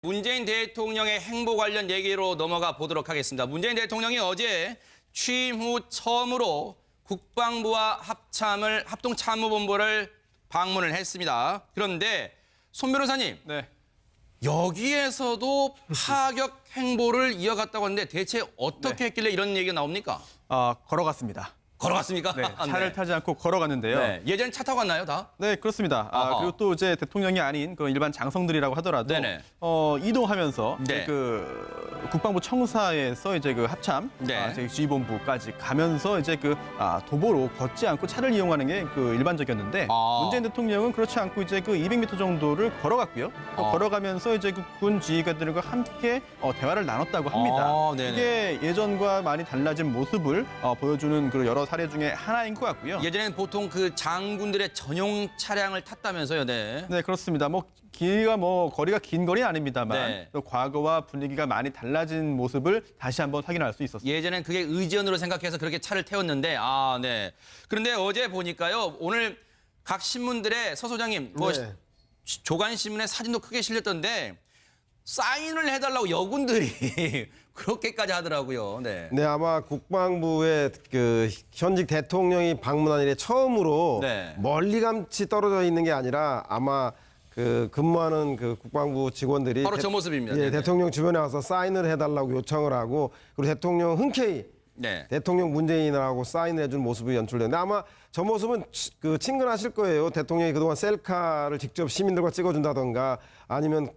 문재인 대통령의 행보 관련 얘기로 넘어가 보도록 하겠습니다. 문재인 대통령이 어제 취임 후 처음으로 국방부와 합동참모본부를 방문을 했습니다. 그런데 손 변호사님, 네. 여기에서도 파격 행보를 이어갔다고 하는데 대체 어떻게 했길래 이런 얘기가 나옵니까? 걸어갔습니다. 걸어갔습니까? 네, 차를 타지 않고 걸어갔는데요. 네. 예전에 차 타고 갔나요, 다? 네, 그렇습니다. 아하. 그리고 또 이제 대통령이 아닌 그 일반 장성들이라고 하더라도 네네. 이동하면서 네. 그 국방부 청사에서 이제 그 합참, 네. 저희 지휘본부까지 가면서 이제 그 도보로 걷지 않고 차를 이용하는 게 그 일반적이었는데 문재인 대통령은 그렇지 않고 이제 그 200m 정도를 걸어갔고요. 또 걸어가면서 이제 그 군 지휘관들과 함께 대화를 나눴다고 합니다. 네네. 이게 예전과 많이 달라진 모습을 보여주는 그 여러 사례 중에 하나인 것 같고요. 예전에는 보통 그 장군들의 전용 차량을 탔다면서요, 네. 네, 그렇습니다. 거리가 긴 거리는 아닙니다만 네. 또 과거와 분위기가 많이 달라진 모습을 다시 한번 확인할 수 있었습니다. 예전엔 그게 의전으로 생각해서 그렇게 차를 태웠는데, 네. 그런데 어제 보니까요, 오늘 각 신문들의 서 소장님, 네. 조간신문에 사진도 크게 실렸던데, 사인을 해달라고 여군들이 그렇게까지 하더라고요. 네. 네, 아마 국방부의 그 현직 대통령이 방문한 이래 처음으로 네. 멀리감치 떨어져 있는 게 아니라 아마 그 근무하는 그 국방부 직원들이 바로 저 모습입니다. 예, 네네. 대통령 주변에 와서 사인을 해달라고 요청을 하고 그리고 대통령 흔쾌히 네. 대통령 문재인이라고 사인을 해준 모습이 연출되는데 아마 저 모습은 그 친근하실 거예요. 대통령이 그동안 셀카를 직접 시민들과 찍어준다던가 아니면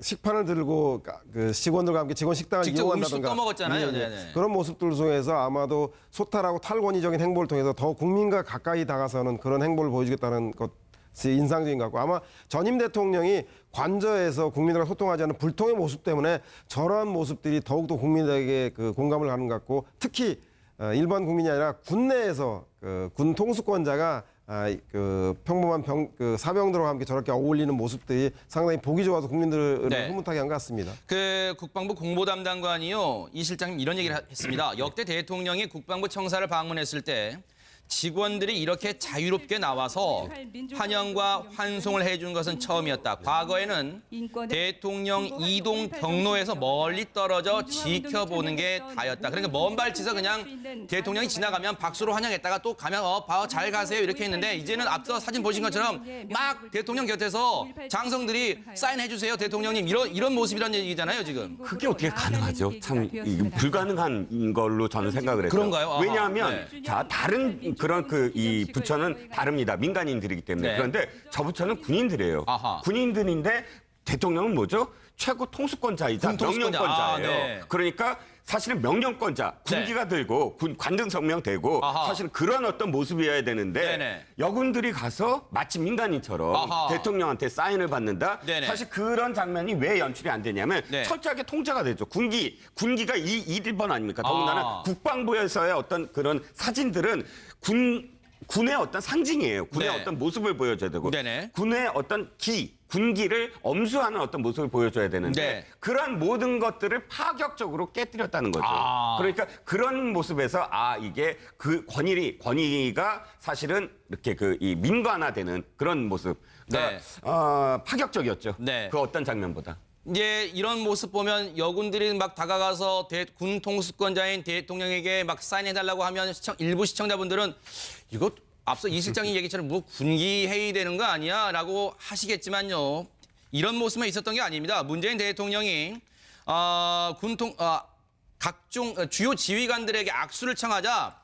식판을 들고 그 직원들과 함께 직원 식당을 직접 이용한다던가 음식도 떠먹었잖아요. 예, 예. 네네. 그런 모습들 속에서 아마도 소탈하고 탈권위적인 행보를 통해서 더 국민과 가까이 다가서는 그런 행보를 보여주겠다는 것이 인상적인 것 같고 아마 전임 대통령이 관저에서 국민들과 소통하지 않는 불통의 모습 때문에 저러한 모습들이 더욱더 국민들에게 그 공감을 가는 것 같고 특히 일반 국민이 아니라 군내에서 군 통수권자가 그 평범한 사병들과 함께 저렇게 어울리는 모습들이 상당히 보기 좋아서 국민들을 네. 흐뭇하게 한 것 같습니다. 그 국방부 공보담당관이요, 이 실장님 이런 얘기를 했습니다. 역대 대통령이 국방부 청사를 방문했을 때 직원들이 이렇게 자유롭게 나와서 환영과 환송을 해준 것은 처음이었다. 과거에는 대통령 이동 경로에서 멀리 떨어져 지켜보는 게 다였다. 그러니까 먼 발치에서 그냥 대통령이 지나가면 박수로 환영했다가 또 가면 잘 가세요 이렇게 했는데 이제는 앞서 사진 보신 것처럼 막 대통령 곁에서 장성들이 사인해 주세요 대통령님 이런 모습이라는 얘기잖아요 지금. 그게 어떻게 가능하죠? 참 이게 불가능한 걸로 저는 생각을 했어요. 그런가요? 아하, 왜냐하면 네. 자 다른 그런 이 부처는 다릅니다. 민간인들이기 때문에. 네. 그런데 저 부처는 군인들이에요. 아하. 군인들인데 대통령은 뭐죠? 최고 통수권자이자 군 통수권자. 명령권자예요. 네. 그러니까 사실은 명령권자, 군기가 들고 관등성명 되고 아하. 사실은 그런 어떤 모습이어야 되는데 네네. 여군들이 가서 마치 민간인처럼 아하. 대통령한테 사인을 받는다. 네네. 사실 그런 장면이 왜 연출이 안 되냐면 네. 철저하게 통제가 되죠. 군기가 이 1번 아닙니까? 더군다나 국방부에서의 어떤 그런 사진들은 군의 어떤 상징이에요. 군의 네. 어떤 모습을 보여줘야 되고 네네. 군의 어떤 군기를 엄수하는 어떤 모습을 보여줘야 되는데 네. 그런 모든 것들을 파격적으로 깨뜨렸다는 거죠. 그러니까 그런 모습에서 이게 그 권위가 사실은 이렇게 이 민관화되는 그런 모습. 그러니까 파격적이었죠. 네. 그 어떤 장면보다. 이제 이런 모습 보면 여군들이 막 다가가서 군 통수권자인 대통령에게 막 사인해달라고 하면 일부 시청자분들은 이거 앞서 이 실장님 얘기처럼 뭐 군기 회의되는 거 아니야? 라고 하시겠지만요. 이런 모습만 있었던 게 아닙니다. 문재인 대통령이 각종 주요 지휘관들에게 악수를 청하자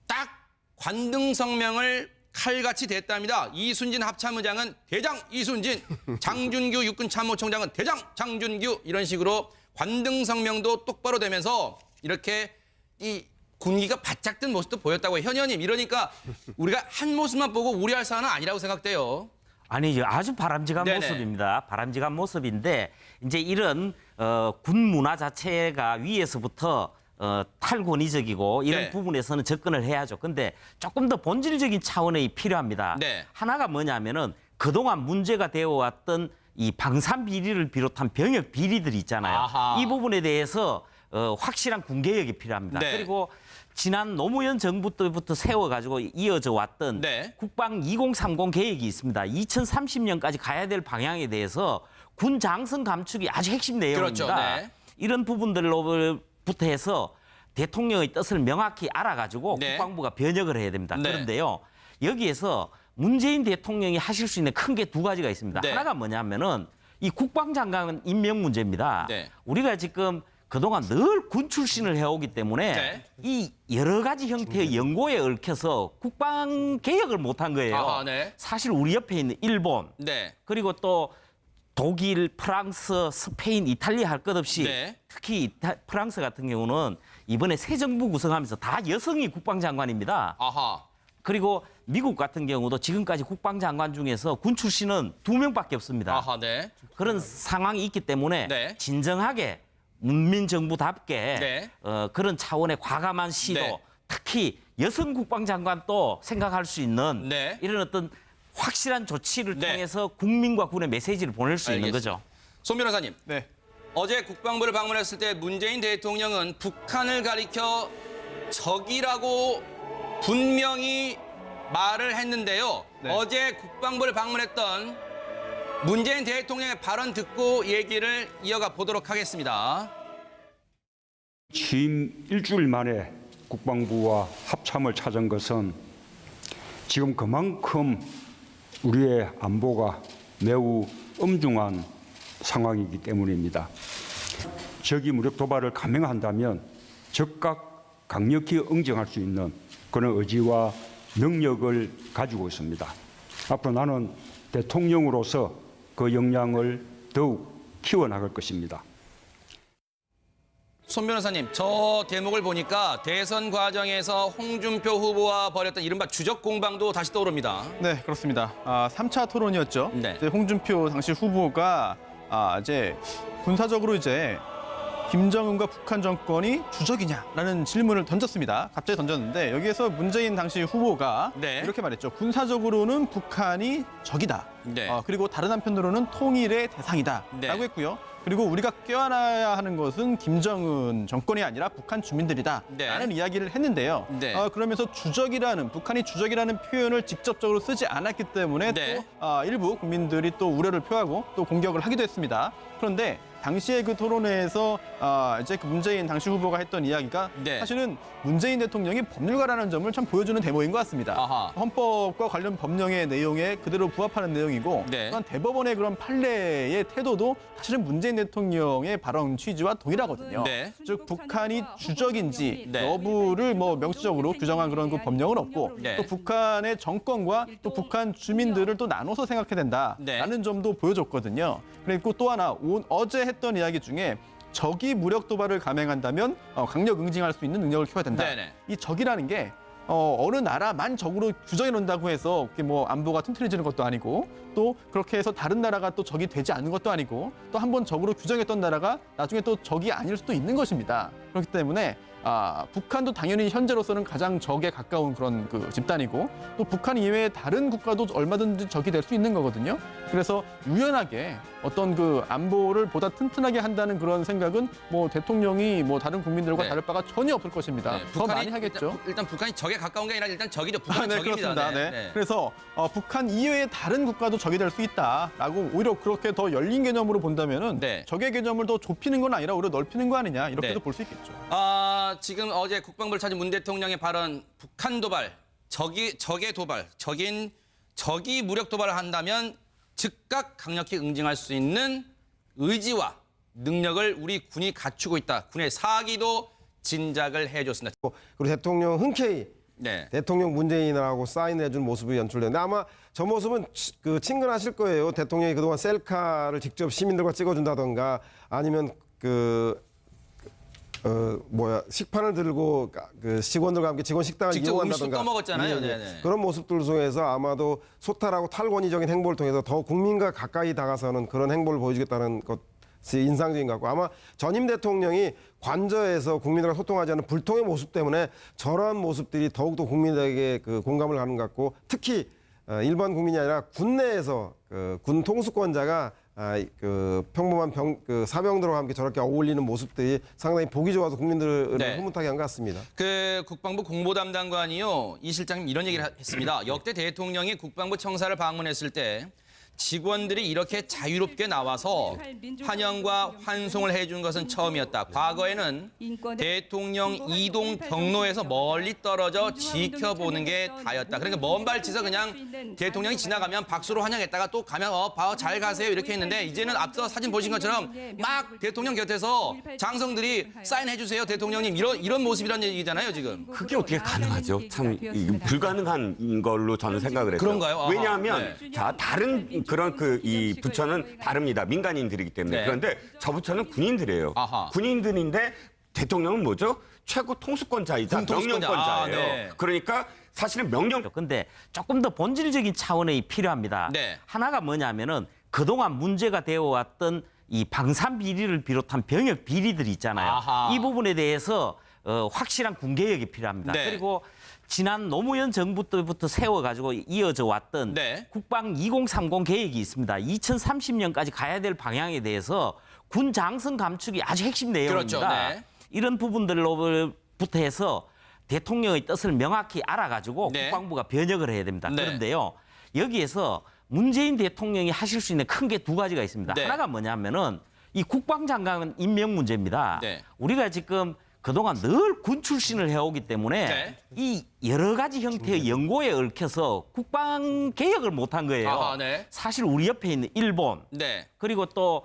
딱 관등성명을 칼같이 됐답니다. 이순진 합참의장은 대장 이순진, 장준규 육군참모총장은 대장 장준규 이런 식으로 관등성명도 똑바로 되면서 이렇게 이 군기가 바짝 든 모습도 보였다고 해요. 현 의원님 이러니까 우리가 한 모습만 보고 우려할 사안은 아니라고 생각돼요. 아니 아주 바람직한 네네. 모습입니다. 바람직한 모습인데 이제 이런 군 문화 자체가 위에서부터 탈권위적이고 이런 네. 부분에서는 접근을 해야죠. 근데 조금 더 본질적인 차원이 필요합니다. 네. 하나가 뭐냐면은 그동안 문제가 되어 왔던 이 방산 비리를 비롯한 병역 비리들이 있잖아요. 아하. 이 부분에 대해서 확실한 군개혁이 필요합니다. 네. 그리고 지난 노무현 정부 때부터 세워가지고 이어져 왔던 네. 국방 2030 계획이 있습니다. 2030년까지 가야 될 방향에 대해서 군 장성 감축이 아주 핵심 내용입니다. 그렇죠. 네. 이런 부분들로부터 해서 대통령의 뜻을 명확히 알아가지고 네. 국방부가 변혁을 해야 됩니다. 네. 그런데요, 여기에서 문재인 대통령이 하실 수 있는 큰 게 두 가지가 있습니다. 네. 하나가 뭐냐면은 이 국방장관 임명 문제입니다. 네. 우리가 지금 그동안 늘 군 출신을 해오기 때문에 네. 이 여러 가지 형태의 연고에 얽혀서 국방 개혁을 못한 거예요. 아하, 네. 사실 우리 옆에 있는 일본 네. 그리고 또 독일, 프랑스, 스페인, 이탈리아 할 것 없이 네. 특히 프랑스 같은 경우는 이번에 새 정부 구성하면서 다 여성이 국방장관입니다. 아하. 그리고 미국 같은 경우도 지금까지 국방장관 중에서 군 출신은 2명밖에 없습니다. 아하, 네. 그런 상황이 있기 때문에 네. 진정하게 문민정부답게 네. 그런 차원의 과감한 시도, 네. 특히 여성 국방장관도 생각할 수 있는 네. 이런 어떤 확실한 조치를 네. 통해서 국민과 군의 메시지를 보낼 수 있는 알겠습니다. 거죠. 손 변호사님. 네. 어제 국방부를 방문했을 때 문재인 대통령은 북한을 가리켜 적이라고 분명히 말을 했는데요. 네. 어제 국방부를 방문했던 문재인 대통령의 발언 듣고 얘기를 이어가 보도록 하겠습니다. 취임 일주일 만에 국방부와 합참을 찾은 것은 지금 그만큼 우리의 안보가 매우 엄중한 상황이기 때문입니다. 적이 무력 도발을 감행한다면 즉각 강력히 응징할 수 있는 그런 의지와 능력을 가지고 있습니다. 앞으로 나는 대통령으로서 그 역량을 더욱 키워나갈 것입니다. 손 변호사님, 저 대목을 보니까 대선 과정에서 홍준표 후보와 벌였던 이른바 주적 공방도 다시 떠오릅니다. 네, 그렇습니다. 3차 토론이었죠. 네. 이제 홍준표 당시 후보가 이제 군사적으로 이제 김정은과 북한 정권이 주적이냐라는 질문을 던졌습니다. 갑자기 던졌는데 여기에서 문재인 당시 후보가 네. 이렇게 말했죠. 군사적으로는 북한이 적이다. 네. 그리고 다른 한편으로는 통일의 대상이다라고 네. 했고요. 그리고 우리가 껴안아야 하는 것은 김정은 정권이 아니라 북한 주민들이다. 네. 라는 이야기를 했는데요. 네. 그러면서 북한이 주적이라는 표현을 직접적으로 쓰지 않았기 때문에 네. 또 일부 국민들이 또 우려를 표하고 또 공격을 하기도 했습니다. 그런데 당시에 그 토론회에서 이제 그 문재인 당시 후보가 했던 이야기가 네. 사실은 문재인 대통령이 법률가라는 점을 참 보여주는 대목인 것 같습니다. 아하. 헌법과 관련 법령의 내용에 그대로 부합하는 내용이고 네. 또한 대법원의 그런 판례의 태도도 사실은 문재인 대통령의 발언 취지와 동일하거든요. 네. 즉 북한이 주적인지 네. 여부를 뭐 명시적으로 규정한 그런 그 법령은 없고 네. 또 북한의 정권과 또 북한 주민들을 또 나눠서 생각해야 된다라는 네. 점도 보여줬거든요. 그리고 또 하나 어제 했던 이야기 중에 적이 무력 도발을 감행한다면 강력 응징할 수 있는 능력을 키워야 된다. 네네. 이 적이라는 게 어느 나라만 적으로 규정해 놓는다고 해서 그게 뭐 안보가 튼튼해지는 것도 아니고 또 그렇게 해서 다른 나라가 또 적이 되지 않는 것도 아니고 또 한 번 적으로 규정했던 나라가 나중에 또 적이 아닐 수도 있는 것입니다. 그렇기 때문에 북한도 당연히 현재로서는 가장 적에 가까운 그런 그 집단이고 또 북한 이외의 다른 국가도 얼마든지 적이 될 수 있는 거거든요. 그래서 유연하게 어떤 그 안보를 보다 튼튼하게 한다는 그런 생각은 뭐 대통령이 뭐 다른 국민들과 네. 다를 바가 전혀 없을 것입니다. 네, 더 많이 하겠죠. 일단 북한이 적에 가까운 게 아니라 일단 적이죠. 북한은 네, 적입니다. 그렇습니다. 네. 그래서 북한 이외의 다른 국가도 적이 될 수 있다라고 오히려 그렇게 더 열린 개념으로 본다면은 네. 적의 개념을 더 좁히는 건 아니라 오히려 넓히는 거 아니냐 이렇게도 네. 볼 수 있겠죠. 지금 어제 국방부를 찾은 문 대통령의 발언, 북한 도발, 적의 도발, 적이 무력 도발을 한다면 즉각 강력히 응징할 수 있는 의지와 능력을 우리 군이 갖추고 있다. 군의 사기도 진작을 해줬습니다. 그리고 대통령 흔쾌히 네. 대통령 문재인하고 사인해준 모습이 연출되는데 아마 저 모습은 친근하실 거예요. 대통령이 그동안 셀카를 직접 시민들과 찍어준다던가 아니면 식판을 들고 그 직원들과 함께 직원 식당을 직접 이용한다던가 음식도 떠먹었잖아요. 예, 예. 네네. 그런 모습들 속에서 아마도 소탈하고 탈권위적인 행보를 통해서 더 국민과 가까이 다가서는 그런 행보를 보여주겠다는 것이 인상적인 것 같고 아마 전임 대통령이 관저에서 국민들과 소통하지 않는 불통의 모습 때문에 저러한 모습들이 더욱더 국민들에게 그 공감을 가는 것 같고 특히 일반 국민이 아니라 군내에서 군 통수권자가 평범한 사병들과 함께 저렇게 어울리는 모습들이 상당히 보기 좋아서 국민들을 네. 흐뭇하게 한 것 같습니다. 그 국방부 공보담당관이요, 이 실장님 이런 얘기를 했습니다. 역대 대통령이 국방부 청사를 방문했을 때 직원들이 이렇게 자유롭게 나와서 환영과 환송을 해준 것은 처음이었다. 과거에는 대통령 이동 경로에서 멀리 떨어져 지켜보는 게 다였다. 그러니까 먼 발치에서 그냥 대통령이 지나가면 박수로 환영했다가 또 가면 잘 가세요 이렇게 했는데, 이제는 앞서 사진 보신 것처럼 막 대통령 곁에서 장성들이 사인해 주세요 대통령님, 이런 모습이라는 얘기잖아요 지금. 그게 어떻게 가능하죠? 참 불가능한 걸로 저는 생각을 했어요. 그런가요? 아하, 왜냐하면 네. 자, 다른 그런 이 부처는 다릅니다. 민간인들이기 때문에. 네. 그런데 저 부처는 군인들이에요. 아하. 군인들인데 대통령은 뭐죠? 최고 통수권자이자 군 통수권자. 명령권자예요. 네. 그러니까 사실은 명령 근데 조금 더 본질적인 차원이 필요합니다. 네. 하나가 뭐냐면은 그동안 문제가 되어 왔던 이 방산 비리를 비롯한 병역 비리들이 있잖아요. 아하. 이 부분에 대해서 확실한 군 개혁이 필요합니다. 네. 그리고 지난 노무현 정부 때부터 세워가지고 이어져 왔던 네. 국방 2030 계획이 있습니다. 2030년까지 가야 될 방향에 대해서 군 장성 감축이 아주 핵심 내용입니다. 그렇죠. 네. 이런 부분들로부터 해서 대통령의 뜻을 명확히 알아가지고 네. 국방부가 변혁을 해야 됩니다. 네. 그런데요, 여기에서 문재인 대통령이 하실 수 있는 큰 게 두 가지가 있습니다. 네. 하나가 뭐냐면은 이 국방장관 임명 문제입니다. 네. 우리가 지금 그동안 늘 군 출신을 해오기 때문에 네. 이 여러 가지 형태의 연고에 얽혀서 국방 개혁을 못한 거예요. 아하, 네. 사실 우리 옆에 있는 일본, 네. 그리고 또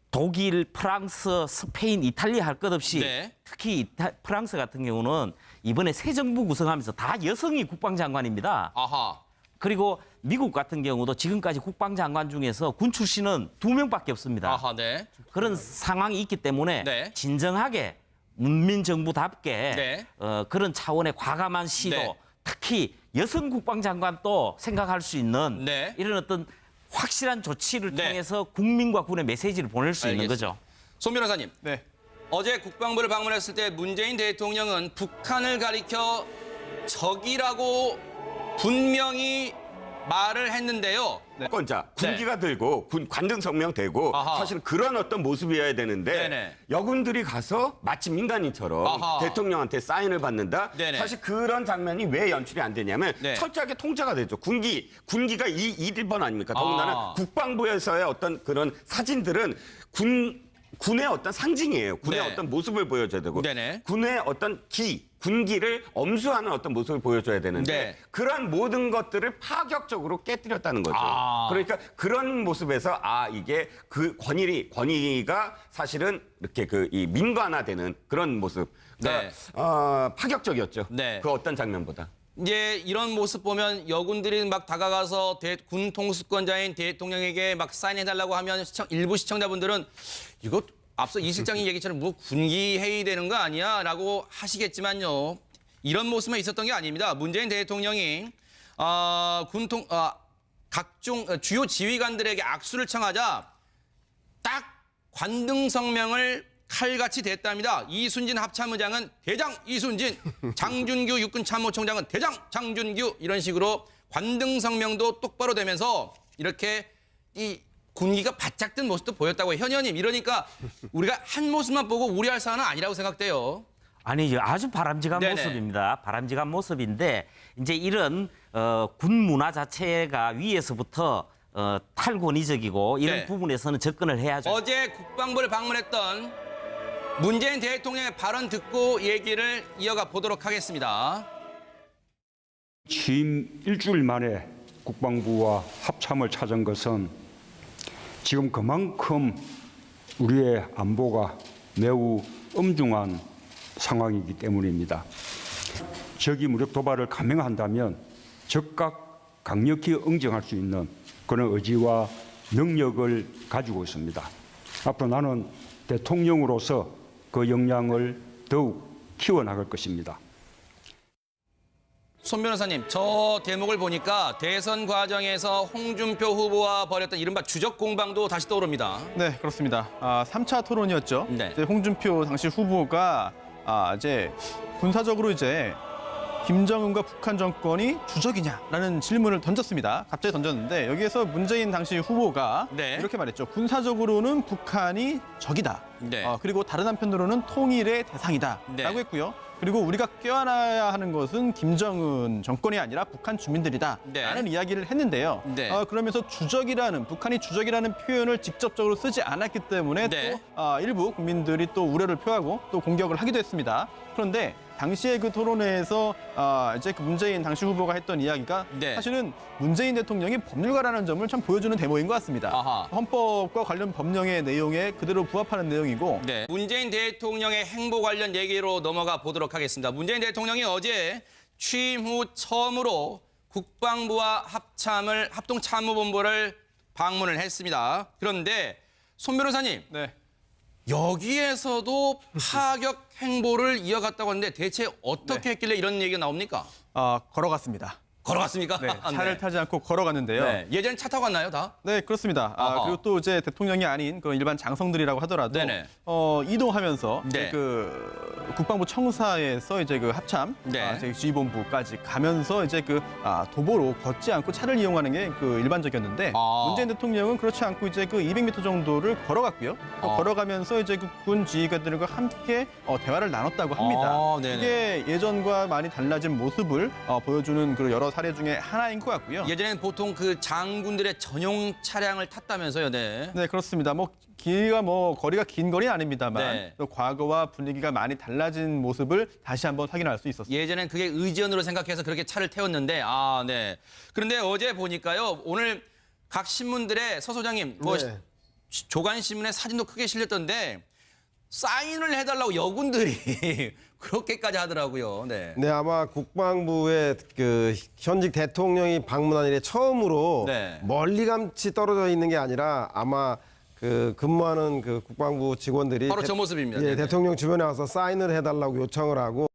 독일, 프랑스, 스페인, 이탈리아 할 것 없이 네. 특히 프랑스 같은 경우는 이번에 새 정부 구성하면서 다 여성이 국방장관입니다. 아하. 그리고 미국 같은 경우도 지금까지 국방장관 중에서 군 출신은 2명밖에 없습니다. 아하, 네. 그런 상황이 있기 때문에 네. 진정하게 문민정부답게 네. 그런 차원의 과감한 시도, 네. 특히 여성 국방장관도 생각할 수 있는 네. 이런 어떤 확실한 조치를 네. 통해서 국민과 군의 메시지를 보낼 수 있는 알겠습니다. 거죠. 손 변호사님. 네. 어제 국방부를 방문했을 때 문재인 대통령은 북한을 가리켜 적이라고 분명히 말을 했는데요. 권자 군기가 들고 관등 성명 되고 아하. 사실 그런 어떤 모습이어야 되는데 네네. 여군들이 가서 마치 민간인처럼 아하. 대통령한테 사인을 받는다. 네네. 사실 그런 장면이 왜 연출이 안 되냐면 네. 철저하게 통제가 되죠. 군기가 1번 아닙니까? 더군다나 국방부에서의 어떤 그런 사진들은 군의 어떤 상징이에요. 군의 네. 어떤 모습을 보여줘야 되고 네네. 군의 어떤 군기를 엄수하는 어떤 모습을 보여줘야 되는데 네. 그런 모든 것들을 파격적으로 깨뜨렸다는 거죠. 그러니까 그런 모습에서 이게 그 권위가 사실은 이렇게 이 민관화되는 그런 모습. 그러니까 파격적이었죠. 네. 그 어떤 장면보다. 이제 이런 모습 보면 여군들이 막 다가가서 군 통수권자인 대통령에게 막 사인해달라고 하면 일부 시청자분들은 이거 앞서 이 실장님 얘기처럼 뭐 군기 회의되는 거 아니야? 라고 하시겠지만요. 이런 모습만 있었던 게 아닙니다. 문재인 대통령이 각종 주요 지휘관들에게 악수를 청하자 딱 관등 성명을 칼같이 댔답니다. 이순진 합참의장은 대장 이순진, 장준규 육군 참모총장은 대장 장준규, 이런 식으로 관등 성명도 똑바로 되면서 이렇게 이 군기가 바짝 든 모습도 보였다고 해요. 현 의원님, 이러니까 우리가 한 모습만 보고 우려할 사안은 아니라고 생각돼요. 아니, 아주 바람직한 네네. 모습입니다. 바람직한 모습인데 이제 이런 군 문화 자체가 위에서부터 탈권위적이고 이런 네. 부분에서는 접근을 해야죠. 어제 국방부를 방문했던 문재인 대통령의 발언 듣고 얘기를 이어가 보도록 하겠습니다. 취임 일주일 만에 국방부와 합참을 찾은 것은 지금 그만큼 우리의 안보가 매우 엄중한 상황이기 때문입니다. 적이 무력 도발을 감행한다면 즉각 강력히 응징할 수 있는 그런 의지와 능력을 가지고 있습니다. 앞으로 나는 대통령으로서 그 역량을 더욱 키워나갈 것입니다. 손 변호사님, 저 대목을 보니까 대선 과정에서 홍준표 후보와 벌였던 이른바 주적 공방도 다시 떠오릅니다. 네, 그렇습니다. 3차 토론이었죠. 네. 이제 홍준표 당시 후보가 이제 군사적으로 이제 김정은과 북한 정권이 주적이냐라는 질문을 던졌습니다. 갑자기 던졌는데 여기에서 문재인 당시 후보가 네. 이렇게 말했죠. 군사적으로는 북한이 적이다. 네. 그리고 다른 한편으로는 통일의 대상이다. 네. 라고 했고요. 그리고 우리가 껴안아야 하는 것은 김정은 정권이 아니라 북한 주민들이다. 네. 라는 이야기를 했는데요. 네. 그러면서 북한이 주적이라는 표현을 직접적으로 쓰지 않았기 때문에 네. 또 일부 국민들이 또 우려를 표하고 또 공격을 하기도 했습니다. 그런데 당시에 그 토론회에서 이제 그 문재인 당시 후보가 했던 이야기가 네. 사실은 문재인 대통령이 법률가라는 점을 참 보여주는 대목인 것 같습니다. 아하. 헌법과 관련 법령의 내용에 그대로 부합하는 내용이고 네. 문재인 대통령의 행보 관련 얘기로 넘어가 보도록 하겠습니다. 문재인 대통령이 어제 취임 후 처음으로 국방부와 합동참모본부를 방문을 했습니다. 그런데 손 변호사님, 네. 여기에서도 파격 행보를 이어갔다고 하는데 대체 어떻게 했길래 이런 얘기가 나옵니까? 걸어갔습니다. 걸어갔습니까? 네, 차를 타지 않고 걸어갔는데요. 네. 예전에 차 타고 갔나요, 다? 네, 그렇습니다. 아하. 그리고 또 이제 대통령이 아닌 그 일반 장성들이라고 하더라도 네네. 이동하면서 네. 그 국방부 청사에서 이제 그 합참 네. 이제 지휘본부까지 가면서 이제 그 도보로 걷지 않고 차를 이용하는 게 그 일반적이었는데 문재인 대통령은 그렇지 않고 이제 그 200m 정도를 걸어갔고요. 또 걸어가면서 이제 그 군 지휘관들과 함께 대화를 나눴다고 합니다. 네네. 이게 예전과 많이 달라진 모습을 보여주는 그 여러 사례 중에 하나인 것 같고요. 예전에는 보통 그 장군들의 전용 차량을 탔다면서요, 네. 네, 그렇습니다. 거리가 긴 거리는 아닙니다만 네. 또 과거와 분위기가 많이 달라진 모습을 다시 한번 확인할 수 있었습니다. 예전엔 그게 의전으로 생각해서 그렇게 차를 태웠는데, 네. 그런데 어제 보니까요, 오늘 각 신문들의 서 소장님, 네. 조간신문에 사진도 크게 실렸던데, 사인을 해달라고 여군들이 그렇게까지 하더라고요. 네. 네, 아마 국방부의 그 현직 대통령이 방문한 이래 처음으로 네. 멀리감치 떨어져 있는 게 아니라 아마 그 근무하는 그 국방부 직원들이 바로 저 모습입니다. 예, 네네. 대통령 주변에 와서 사인을 해달라고 요청을 하고